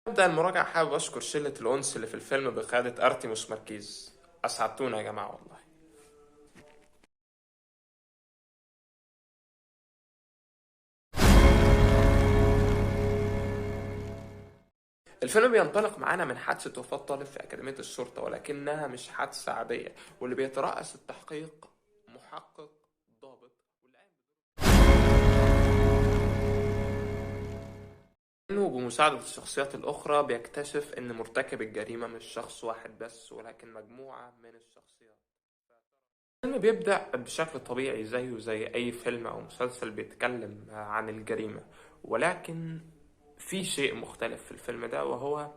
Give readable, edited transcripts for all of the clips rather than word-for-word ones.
أبدأ المراجعة، حابب أشكر شلة الأنس اللي في الفيلم بقيادة أرتيموس ماركيز. أسعدتونا يا جماعة والله. الفيلم بينطلق معانا من حادثة وفاة طالب في أكاديمية الشرطة، ولكنها مش حادثة عادية، واللي بيترأس التحقيق محقق ضابط. إنه بمساعدة الشخصيات الأخرى بيكتشف إن مرتكب الجريمة مش شخص واحد بس، ولكن مجموعة من الشخصيات. الفيلم بيبدأ بشكل طبيعي زيه زي أي فيلم أو مسلسل بيتكلم عن الجريمة، ولكن في شيء مختلف في الفيلم ده، وهو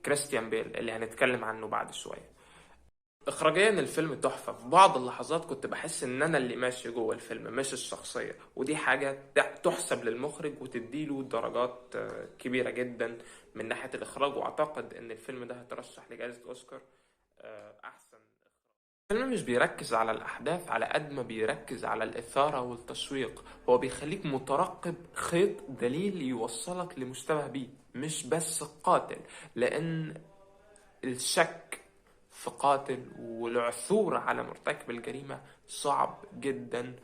كريستيان بيل اللي هنتكلم عنه بعد شوية. إخراجيا الفيلم تحفة. في بعض اللحظات كنت بحس إن أنا اللي ماشي جوه الفيلم مش الشخصية، ودي حاجة تحسب للمخرج وتديله درجات كبيرة جدا من ناحية الإخراج، وأعتقد إن الفيلم ده هترشح لجائزة أوسكار أحسن. الفيلم مش بيركز على الأحداث على قد ما بيركز على الإثارة والتشويق. هو بيخليك مترقب خيط دليل يوصلك لمشتبه بيه، مش بس القاتل، لأن الشك في قاتل والعثور على مرتكب الجريمة صعب جدا،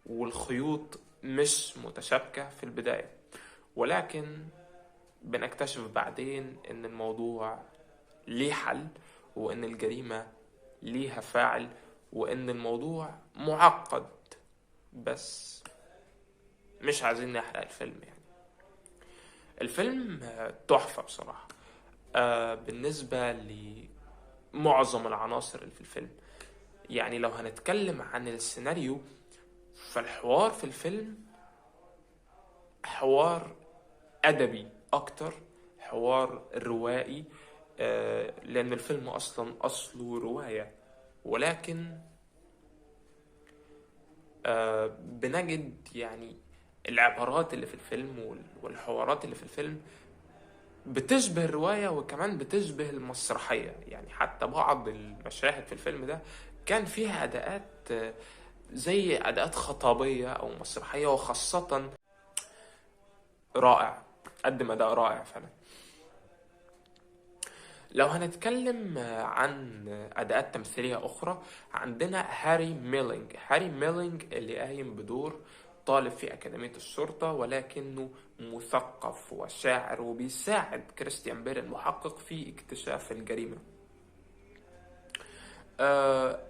والخيوط مش متشابكة في البداية، ولكن بنكتشف بعدين إن الموضوع ليه حل، وإن الجريمة ليها فاعل، وإن الموضوع معقد. بس مش عايزين نحرق الفيلم يعني. الفيلم تحفة بصراحة. بالنسبة لمعظم العناصر اللي في الفيلم، يعني لو هنتكلم عن السيناريو، فالحوار في الفيلم حوار أدبي أكتر، حوار روائي. لأن الفيلم أصله رواية، ولكن بنجد يعني العبارات اللي في الفيلم والحوارات اللي في الفيلم بتشبه الرواية، وكمان بتشبه المسرحية. يعني حتى بعض المشاهد في الفيلم ده كان فيها أداءات زي أداءات خطابية أو مسرحية، وخاصة رائع، قدم أداء رائع فعلا. لو هنتكلم عن أداءات تمثيلية أخرى، عندنا هاري ميلينج اللي قايم بدور طالب في أكاديمية الشرطة، ولكنه مثقف وشاعر وبيساعد كريستيان بيل المحقق في اكتشاف الجريمة.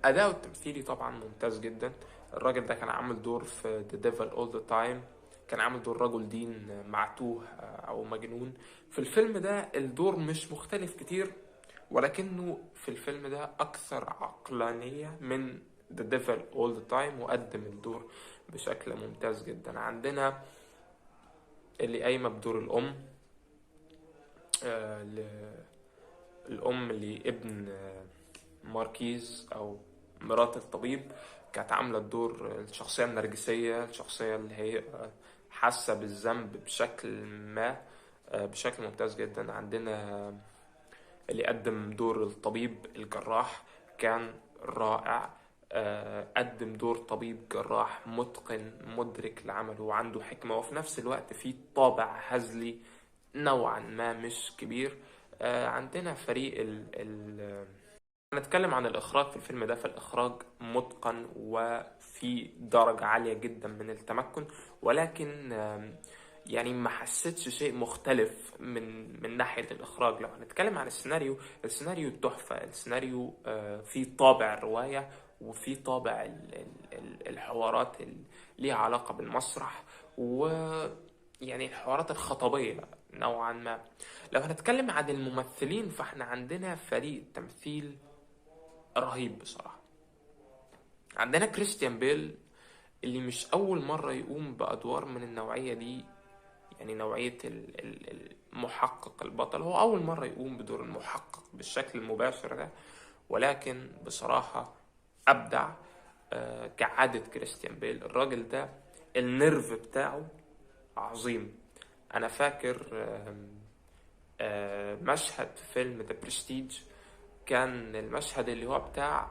أداؤه التمثيلي طبعا ممتاز جدا. الراجل ده كان عامل دور في The Devil All The Time، كان عامل دور رجل دين معتوه أو مجنون. في الفيلم ده الدور مش مختلف كتير، ولكنه في الفيلم ده أكثر عقلانية من The Devil All The Time، وقدم الدور بشكل ممتاز جدا. عندنا اللي قايمة بدور الأم، الأم لابن ماركيز أو مرات الطبيب، كانت عاملة الدور الشخصية النرجسية، الشخصية اللي هي حاسة بالذنب بشكل ما، بشكل ممتاز جدا. عندنا اللي قدم دور الطبيب الجراح، كان رائع. قدم دور طبيب جراح متقن مدرك لعمله وعنده حكمة، وفي نفس الوقت في طابع هزلي نوعا ما مش كبير. عندنا فريق هنتكلم عن الإخراج في الفيلم ده، فالإخراج متقن وفي درجة عالية جدا من التمكن، ولكن يعني ما حسيتش شيء مختلف من ناحية الإخراج. لو هنتكلم عن السيناريو تحفة. السيناريو فيه طابع الرواية، وفي طابع الحوارات اللي ليها علاقة بالمسرح، ويعني الحوارات الخطابية نوعا ما. لو هنتكلم عن الممثلين، فاحنا عندنا فريق تمثيل رهيب بصراحة. عندنا كريستيان بيل اللي مش أول مرة يقوم بأدوار من النوعية دي، يعني نوعية المحقق البطل. هو أول مرة يقوم بدور المحقق بالشكل المباشر ده، ولكن بصراحة أبدع. كعادة كريستيان بيل، الراجل ده النيرف بتاعه عظيم. أنا فاكر مشهد في فيلم ذا برستيج، كان المشهد اللي هو بتاع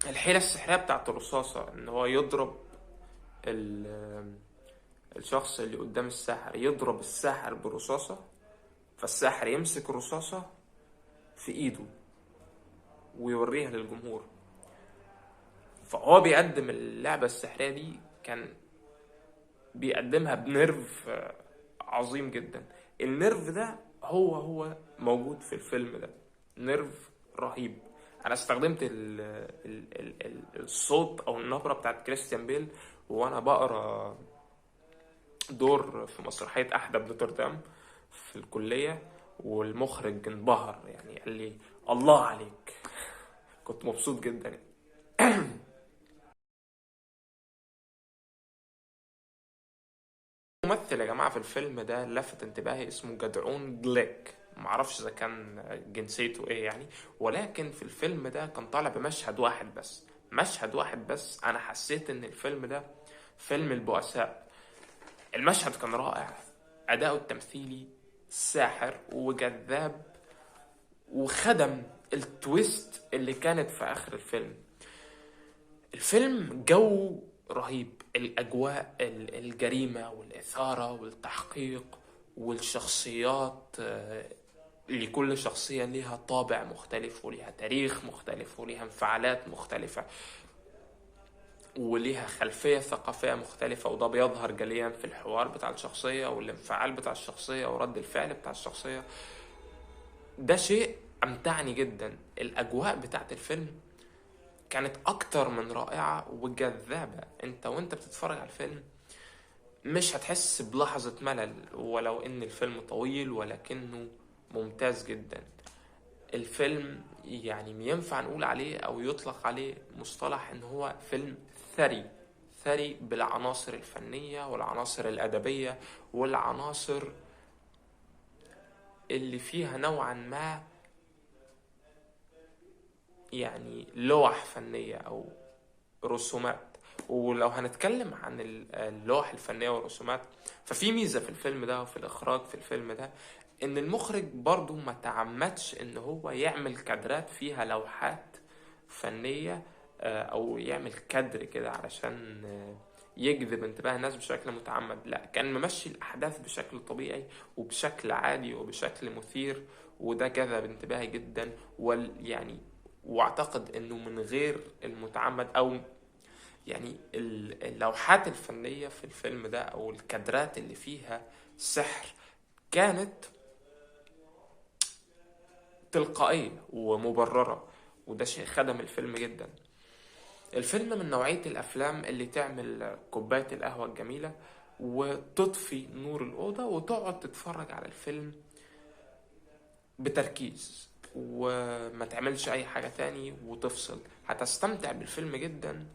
الحيلة السحرية بتاعت الرصاصة، ان هو يضرب الشخص اللي قدام الساحر يضرب الساحر برصاصة، فالساحر يمسك الرصاصة في ايده ويوريها للجمهور. فهو بيقدم اللعبة السحرية دي، كان بيقدمها بنيرف عظيم جدا. النيرف ده هو موجود في الفيلم ده، نيرف رهيب. انا استخدمت الصوت او النبرة بتاعت كريستيان بيل وانا بقرا دور في مسرحية احدى نوتردام في الكلية، والمخرج انبهر يعني، قال لي الله عليك. كنت مبسوط جدا يعني. ممثل يا جماعة في الفيلم ده لفت انتباهي، اسمه جدعون جليك، معرفش اذا كان جنسيته ايه يعني، ولكن في الفيلم ده كان طالع بمشهد واحد بس، مشهد واحد بس. انا حسيت ان الفيلم ده فيلم البؤساء. المشهد كان رائع، اداؤه التمثيلي ساحر وجذاب، وخدم التويست اللي كانت في اخر الفيلم. الفيلم جو رهيب، الأجواء، الجريمة والإثارة والتحقيق والشخصيات، لكل شخصية ليها طابع مختلف وليها تاريخ مختلف وليها انفعالات مختلفة وليها خلفية ثقافية مختلفة، وده بيظهر جليا في الحوار بتاع الشخصية والانفعال بتاع الشخصية ورد الفعل بتاع الشخصية. ده شيء أمتعني جدا. الأجواء بتاعت الفيلم كانت اكتر من رائعة وجذابة. انت وانت بتتفرج على الفيلم مش هتحس بلحظة ملل، ولو ان الفيلم طويل ولكنه ممتاز جدا. الفيلم يعني ينفع نقول عليه او يطلق عليه مصطلح ان هو فيلم ثري، ثري بالعناصر الفنية والعناصر الادبية والعناصر اللي فيها نوعا ما يعني لوح فنية او رسومات. ولو هنتكلم عن اللوح الفنية والرسومات، ففي ميزة في الفيلم ده وفي الإخراج في الفيلم ده، إن المخرج برضو ما تعمدش إن هو يعمل كادرات فيها لوحات فنية، أو يعمل كادر كده علشان يجذب انتباه الناس بشكل متعمد. لا، كان ممشي الأحداث بشكل طبيعي وبشكل عادي وبشكل مثير، وده جذب انتباهي جدا. يعني واعتقد انه من غير المتعمد او يعني اللوحات الفنية في الفيلم ده او الكادرات اللي فيها سحر كانت تلقائية ومبررة، وده شيء خدم الفيلم جدا. الفيلم من نوعية الافلام اللي تعمل كوباية القهوة الجميلة وتطفي نور الأوضة وتقعد تتفرج على الفيلم بتركيز، وما تعملش اي حاجة تاني وتفصل. هتستمتع بالفيلم جدا،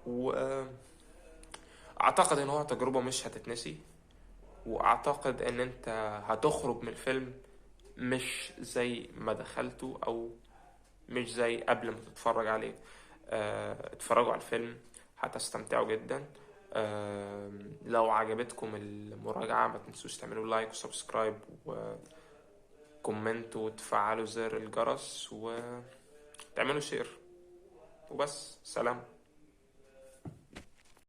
واعتقد ان هو تجربة مش هتتنسي. واعتقد ان انت هتخرج من الفيلم مش زي ما دخلته، او مش زي قبل ما تتفرج عليه. اتفرجوا على الفيلم، هتستمتعوا جدا. لو عجبتكم المراجعة ما تنسوش تعملوا لايك وسبسكرايب وكومنت وتفعلوا زر الجرس وتعملوا شير، وبس. سلام.